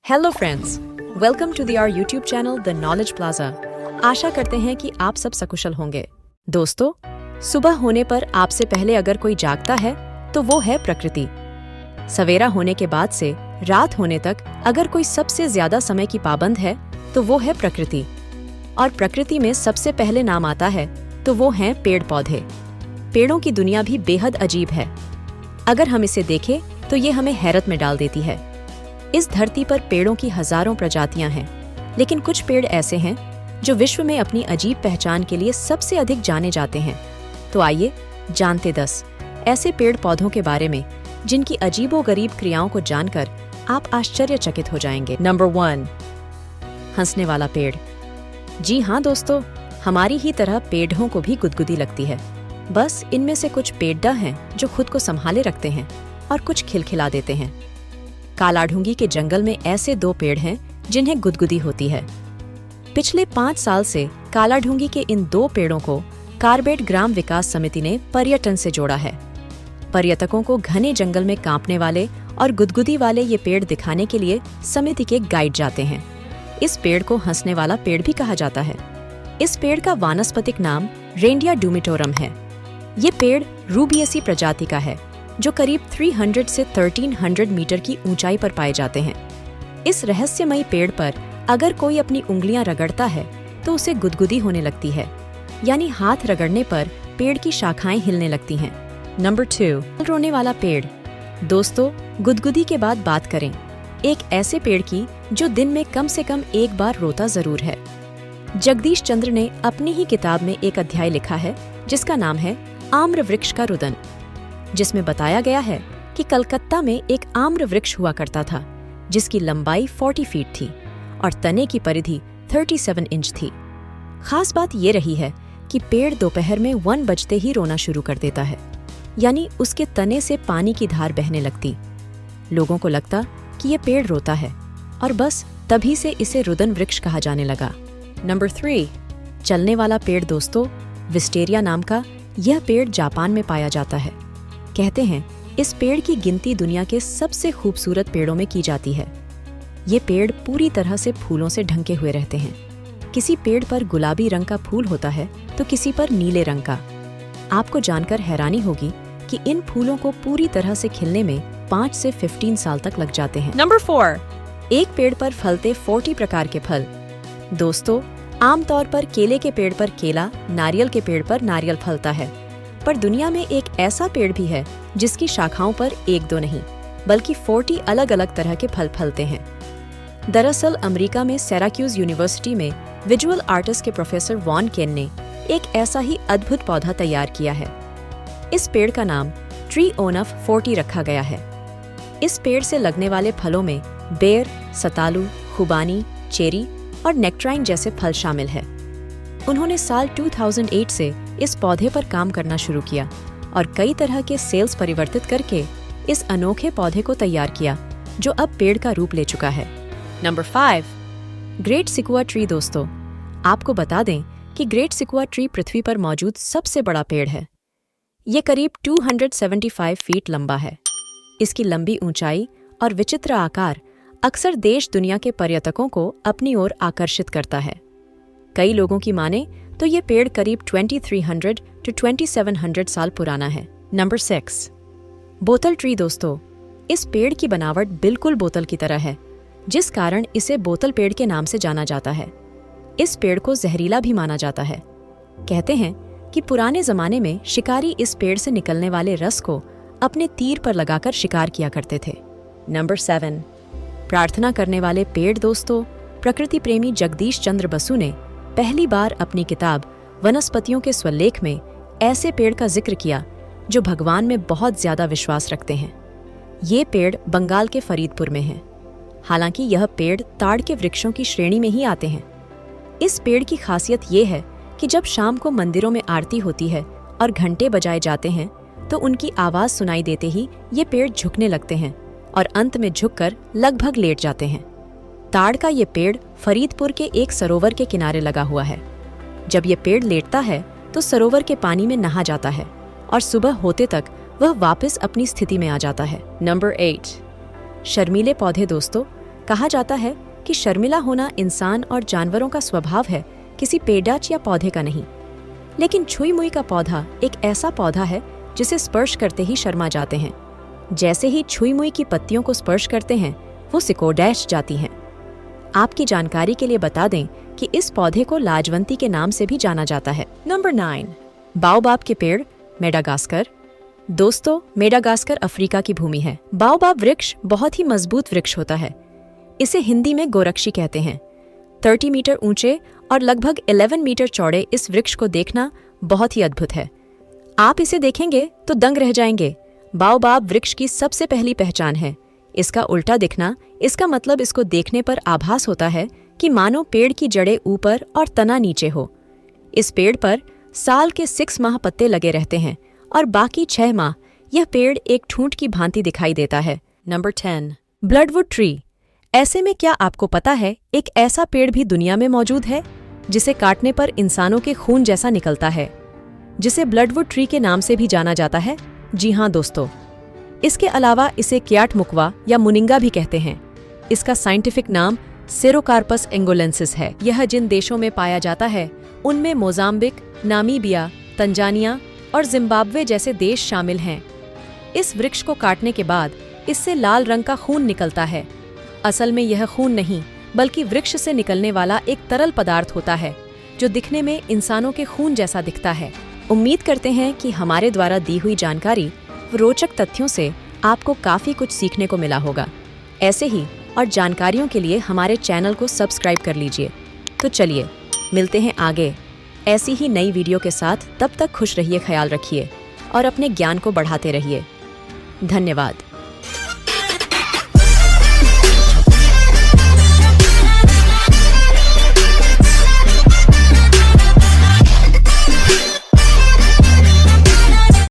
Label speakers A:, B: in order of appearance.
A: Hello friends, welcome to our YouTube channel the knowledge plaza. आशा करते हैं कि आप सब सकुशल होंगे। दोस्तों, सुबह होने पर आपसे पहले अगर कोई जागता है तो वो है प्रकृति। सवेरा होने के बाद से रात होने तक अगर कोई सबसे ज्यादा समय की पाबंद है तो वो है प्रकृति। और प्रकृति में सबसे पहले नाम आता है तो वो हैं पेड़ पौधे। पेड़ों की दुनिया भी बेहद अजीब है। अगर हम इसे देखें तो ये हमें हैरत में डाल देती है। इस धरती पर पेड़ों की हजारों प्रजातियां हैं, लेकिन कुछ पेड़ ऐसे हैं जो विश्व में अपनी अजीब पहचान के लिए सबसे अधिक जाने जाते हैं। तो आइए जानते 10 ऐसे पेड़ पौधों के बारे में जिनकी अजीबोगरीब क्रियाओं को जानकर आप आश्चर्यचकित हो जाएंगे। नंबर 1, हंसने वाला पेड़। जी हाँ दोस्तों, हमारी ही तरह पेड़ों को भी गुदगुदी लगती है। बस इनमें से कुछ पेड्डा हैं जो खुद को संभाले रखते हैं और कुछ खिलखिला देते हैं। कालाढूंगी के जंगल में ऐसे 2 पेड़ हैं जिन्हें गुदगुदी होती है। पिछले 5 साल से कालाढूंगी के इन 2 पेड़ों को कार्बेट ग्राम विकास समिति ने पर्यटन से जोड़ा है। पर्यटकों को घने जंगल में कांपने वाले और गुदगुदी वाले ये पेड़ दिखाने के लिए समिति के गाइड जाते हैं। इस पेड़ को हंसने वाला पेड़ भी कहा जाता है। इस पेड़ का वानस्पतिक नाम रेंडिया डूमिटोरम है। ये पेड़ रूबिएसी प्रजाति का है जो करीब 300 से 1300 मीटर की ऊंचाई पर पाए जाते हैं। इस रहस्यमयी पेड़ पर अगर कोई अपनी उंगलियां रगड़ता है तो उसे गुदगुदी होने लगती है, यानी हाथ रगड़ने पर पेड़ की शाखाएं हिलने लगती हैं। नंबर 2, रोने वाला पेड़। दोस्तों, गुदगुदी के बाद बात करें एक ऐसे पेड़ की जो दिन में कम से कम एक बार रोता जरूर है। जगदीश चंद्र ने अपनी ही किताब में एक अध्याय लिखा है जिसका नाम है आम्र वृक्ष का रुदन, जिसमें बताया गया है कि कलकत्ता में एक आम्र वृक्ष हुआ करता था जिसकी लंबाई 40 फीट थी और तने की परिधि 37 इंच थी। खास बात ये रही है कि पेड़ दोपहर में 1 बजते ही रोना शुरू कर देता है, यानी उसके तने से पानी की धार बहने लगती। लोगों को लगता कि ये पेड़ रोता है और बस तभी से इसे रुदन वृक्ष कहा जाने लगा। नंबर 3, चलने वाला पेड़। दोस्तों, विस्टेरिया नाम का यह पेड़ जापान में पाया जाता है। कहते हैं इस पेड़ की गिनती दुनिया के सबसे खूबसूरत पेड़ों में की जाती है। ये पेड़ पूरी तरह से फूलों से ढंके हुए रहते हैं। किसी पेड़ पर गुलाबी रंग का फूल होता है तो किसी पर नीले रंग का। आपको जानकर हैरानी होगी कि इन फूलों को पूरी तरह से खिलने में 5 से 15 साल तक लग जाते हैं। नंबर 4, एक पेड़ पर फलते 40 प्रकार के फल। दोस्तों, आमतौर पर केले के पेड़ पर केला, नारियल के पेड़ पर नारियल फलता है, पर दुनिया में एक ऐसा पेड़ भी है जिसकी शाखाओं पर 1-2 नहीं बल्कि 40 अलग अलग तरह के फल फलते हैं। दरअसल अमेरिका में सिराक्यूज यूनिवर्सिटी में विजुअल आर्टिस्ट के प्रोफेसर वॉन केन ने एक ऐसा ही अद्भुत पौधा तैयार किया है। इस पेड़ का नाम ट्री ओनफ 40 रखा गया है। इस पेड़ से लगने वाले फलों में बेर, सतालू, खुबानी, चेरी और नेक्ट्राइन जैसे फल शामिल है। उन्होंने साल 2008 से इस पौधे पर काम करना शुरू किया और कई तरह के सेल्स परिवर्तित करके इस अनोखे पौधे को तैयार किया जो अब पेड़ का रूप ले चुका है। Number 5, great sequoia tree. दोस्तों, आपको बता दें कि ग्रेट सिकुआ ट्री पृथ्वी पर मौजूद सबसे बड़ा पेड़ है। ये करीब 275 फीट लंबा है। इसकी लंबी ऊंचाई और विचित्र आकार अक्सर देश दुनिया के पर्यटकों को अपनी ओर आकर्षित करता है। कई लोगों की माने तो ये पेड़ करीब 2300 to 2700 साल पुराना है। नंबर 6, बोतल ट्री। दोस्तों, इस पेड़ की बनावट बिल्कुल बोतल की तरह है, जिस कारण इसे बोतल पेड़ के नाम से जाना जाता है। इस पेड़ को जहरीला भी माना जाता है। कहते हैं कि पुराने जमाने में शिकारी इस पेड़ से निकलने वाले रस को अपने तीर पर लगाकर शिकार किया करते थे। नंबर 7, प्रार्थना करने वाले पेड़। दोस्तों, प्रकृति प्रेमी जगदीश चंद्र बसु ने पहली बार अपनी किताब वनस्पतियों के स्वलेख में ऐसे पेड़ का जिक्र किया जो भगवान में बहुत ज्यादा विश्वास रखते हैं। ये पेड़ बंगाल के फरीदपुर में है। हालांकि यह पेड़ ताड़ के वृक्षों की श्रेणी में ही आते हैं। इस पेड़ की खासियत ये है कि जब शाम को मंदिरों में आरती होती है और घंटे बजाए जाते हैं तो उनकी आवाज सुनाई देते ही ये पेड़ झुकने लगते हैं और अंत में झुककर लगभग लेट जाते हैं। ताड़ का ये पेड़ फरीदपुर के एक सरोवर के किनारे लगा हुआ है। जब ये पेड़ लेटता है तो सरोवर के पानी में नहा जाता है और सुबह होते तक वह वापस अपनी स्थिति में आ जाता है। नंबर 8, शर्मीले पौधे। दोस्तों, कहा जाता है कि शर्मिला होना इंसान और जानवरों का स्वभाव है, किसी पेड़ाच या पौधे का नहीं। लेकिन छुई मुई का पौधा एक ऐसा पौधा है जिसे स्पर्श करते ही शर्मा जाते हैं। जैसे ही छुई मुई की पत्तियों को स्पर्श करते हैं वो सिकोड़ैश जाती हैं। आपकी जानकारी के लिए बता दें कि इस पौधे को लाजवंती के नाम से भी जाना जाता है। नंबर 9, बाओबाब के पेड़, मेडागास्कर। दोस्तों, मेडागास्कर अफ्रीका की भूमि है। बाओबाब वृक्ष बहुत ही मजबूत वृक्ष होता है। इसे हिंदी में गोरक्षी कहते हैं। 30 मीटर ऊंचे और लगभग 11 मीटर चौड़े इस वृक्ष को देखना बहुत ही अद्भुत है। आप इसे देखेंगे तो दंग रह जाएंगे। बाओबाब वृक्ष की सबसे पहली पहचान है इसका उल्टा दिखना। इसका मतलब इसको देखने पर आभास होता है कि मानो पेड़ की जड़ें ऊपर और तना नीचे हो। इस पेड़ पर साल के 6 माह पत्ते लगे रहते हैं और बाकी 6 माह यह पेड़ एक ठूंठ की भांति दिखाई देता है। Number 10, bloodwood tree. ऐसे में क्या आपको पता है एक ऐसा पेड़ भी दुनिया में मौजूद है जिसे काटने पर इंसानों के खून जैसा निकलता है, जिसे ब्लडवुड ट्री के नाम से भी जाना जाता है? जी हाँ दोस्तों, इसके अलावा इसे क्याट मुकवा या मुनिंगा भी कहते हैं। इसका साइंटिफिक नाम सेरोकार्पस एंगोलेंसिस है। यह जिन देशों में पाया जाता है उनमें मोजाम्बिक, नामीबिया, तंजानिया और जिम्बाब्वे जैसे देश शामिल हैं। इस वृक्ष को काटने के बाद इससे लाल रंग का खून निकलता है। असल में यह खून नहीं बल्कि वृक्ष से निकलने वाला एक तरल पदार्थ होता है जो दिखने में इंसानों के खून जैसा दिखता है। उम्मीद करते हैं कि हमारे द्वारा दी हुई जानकारी व रोचक तथ्यों से आपको काफ़ी कुछ सीखने को मिला होगा। ऐसे ही और जानकारियों के लिए हमारे चैनल को सब्सक्राइब कर लीजिए। तो चलिए मिलते हैं आगे ऐसी ही नई वीडियो के साथ। तब तक खुश रहिए, ख्याल रखिए और अपने ज्ञान को बढ़ाते रहिए। धन्यवाद।